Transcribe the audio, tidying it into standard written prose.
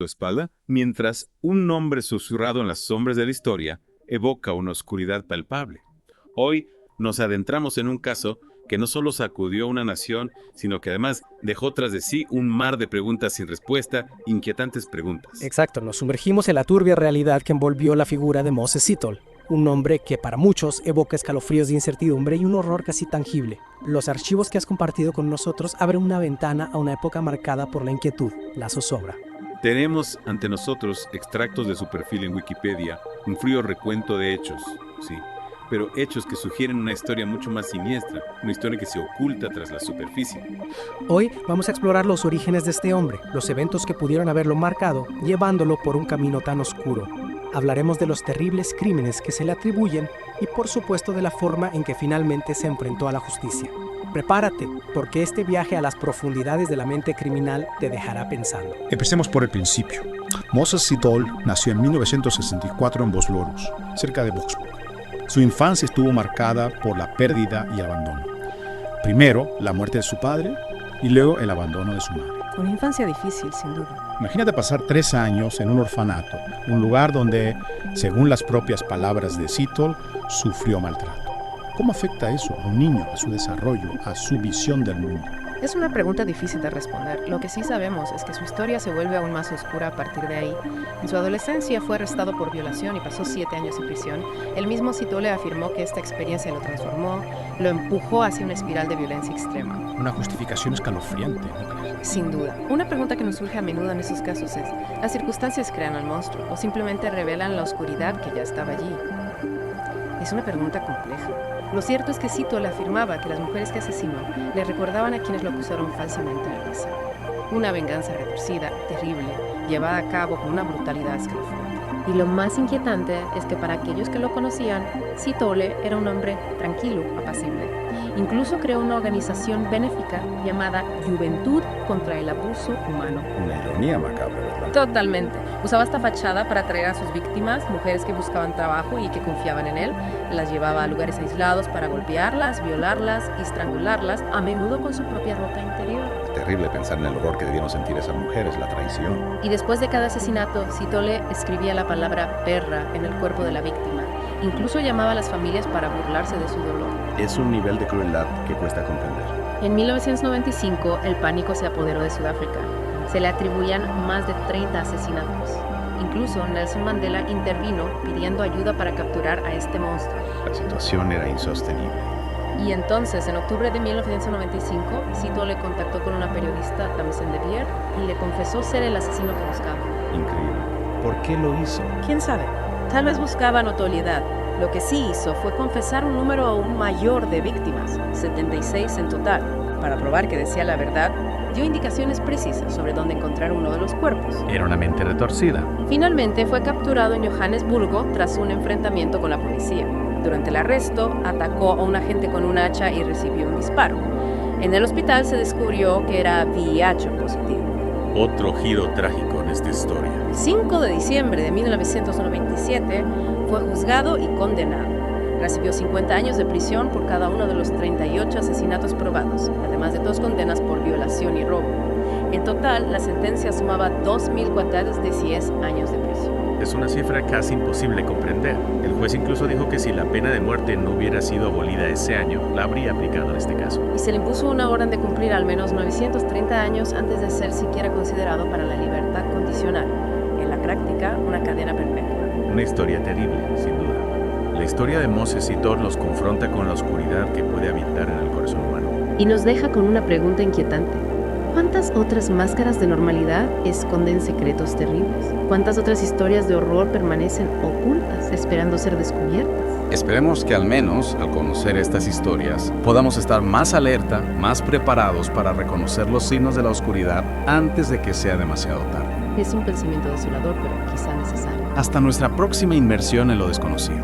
tu espalda, mientras un nombre susurrado en las sombras de la historia evoca una oscuridad palpable. Hoy nos adentramos en un caso que no solo sacudió una nación, sino que además dejó tras de sí un mar de preguntas sin respuesta, inquietantes preguntas. Exacto, nos sumergimos en la turbia realidad que envolvió la figura de Moses Sitol, un nombre que para muchos evoca escalofríos de incertidumbre y un horror casi tangible. Los archivos que has compartido con nosotros abren una ventana a una época marcada por la inquietud, la zozobra. Tenemos ante nosotros extractos de su perfil en Wikipedia, un frío recuento de hechos, sí, pero hechos que sugieren una historia mucho más siniestra, una historia que se oculta tras la superficie. Hoy vamos a explorar los orígenes de este hombre, los eventos que pudieron haberlo marcado, llevándolo por un camino tan oscuro. Hablaremos de los terribles crímenes que se le atribuyen y por supuesto de la forma en que finalmente se enfrentó a la justicia. Prepárate, porque este viaje a las profundidades de la mente criminal te dejará pensando. Empecemos por el principio. Moses Sitol nació en 1964 en Boslorus, cerca de Boksburg. Su infancia estuvo marcada por la pérdida y el abandono. Primero, la muerte de su padre y luego el abandono de su madre. Una infancia difícil, sin duda. Imagínate pasar 3 años en un orfanato, un lugar donde, según las propias palabras de Sitol, sufrió maltrato. ¿Cómo afecta eso a un niño, a su desarrollo, a su visión del mundo? Es una pregunta difícil de responder. Lo que sí sabemos es que su historia se vuelve aún más oscura a partir de ahí. En su adolescencia fue arrestado por violación y pasó 7 años en prisión. El mismo Sitole afirmó que esta experiencia lo transformó, lo empujó hacia una espiral de violencia extrema. Una justificación escalofriante, ¿no crees? Sin duda. Una pregunta que nos surge a menudo en esos casos es, ¿las circunstancias crean al monstruo o simplemente revelan la oscuridad que ya estaba allí? Es una pregunta compleja. Lo cierto es que Sitol afirmaba que las mujeres que asesinó le recordaban a quienes lo acusaron falsamente de risa. Una venganza retorcida, terrible, llevada a cabo con una brutalidad escalofriante. Y lo más inquietante es que para aquellos que lo conocían, Sitole era un hombre tranquilo, apacible. Incluso creó una organización benéfica llamada Juventud contra el Abuso Humano. Una ironía macabra, ¿verdad? Totalmente. Usaba esta fachada para atraer a sus víctimas, mujeres que buscaban trabajo y que confiaban en él. Las llevaba a lugares aislados para golpearlas, violarlas y estrangularlas, a menudo con su propia ropa interior. Terrible pensar en el horror que debieron sentir esas mujeres, la traición. Y después de cada asesinato, Sitole escribía la palabra perra en el cuerpo de la víctima. Incluso llamaba a las familias para burlarse de su dolor. Es un nivel de crueldad que cuesta comprender. En 1995, el pánico se apoderó de Sudáfrica. Se le atribuían más de 30 asesinatos. Incluso Nelson Mandela intervino pidiendo ayuda para capturar a este monstruo. La situación era insostenible. Y entonces, en octubre de 1995, Sitole contactó con una periodista, Tamsin de Beer, y le confesó ser el asesino que buscaba. Increíble. ¿Por qué lo hizo? ¿Quién sabe? Tal vez buscaba notoriedad. Lo que sí hizo fue confesar un número aún mayor de víctimas, 76 en total. Para probar que decía la verdad, dio indicaciones precisas sobre dónde encontrar uno de los cuerpos. Era una mente retorcida. Finalmente fue capturado en Johannesburgo tras un enfrentamiento con la policía. Durante el arresto, atacó a un agente con un hacha y recibió un disparo. En el hospital se descubrió que era VIH positivo. Otro giro trágico en esta historia. El 5 de diciembre de 1997 fue juzgado y condenado. Recibió 50 años de prisión por cada uno de los 38 asesinatos probados, además de 2 condenas por violación y robo. En total, la sentencia sumaba 2.000 cuatadas de 10 años de prisión. Es una cifra casi imposible de comprender. El juez incluso dijo que si la pena de muerte no hubiera sido abolida ese año, la habría aplicado en este caso. Y se le impuso una orden de cumplir al menos 930 años antes de ser siquiera considerado para la libertad condicional. En la práctica, una cadena perpetua. Una historia terrible, sin duda. La historia de Moses Sitol nos confronta con la oscuridad que puede habitar en el corazón humano. Y nos deja con una pregunta inquietante. ¿Cuántas otras máscaras de normalidad esconden secretos terribles? ¿Cuántas otras historias de horror permanecen ocultas, esperando ser descubiertas? Esperemos que al menos, al conocer estas historias, podamos estar más alerta, más preparados para reconocer los signos de la oscuridad antes de que sea demasiado tarde. Es un pensamiento desolador, pero quizá necesario. Hasta nuestra próxima inmersión en lo desconocido.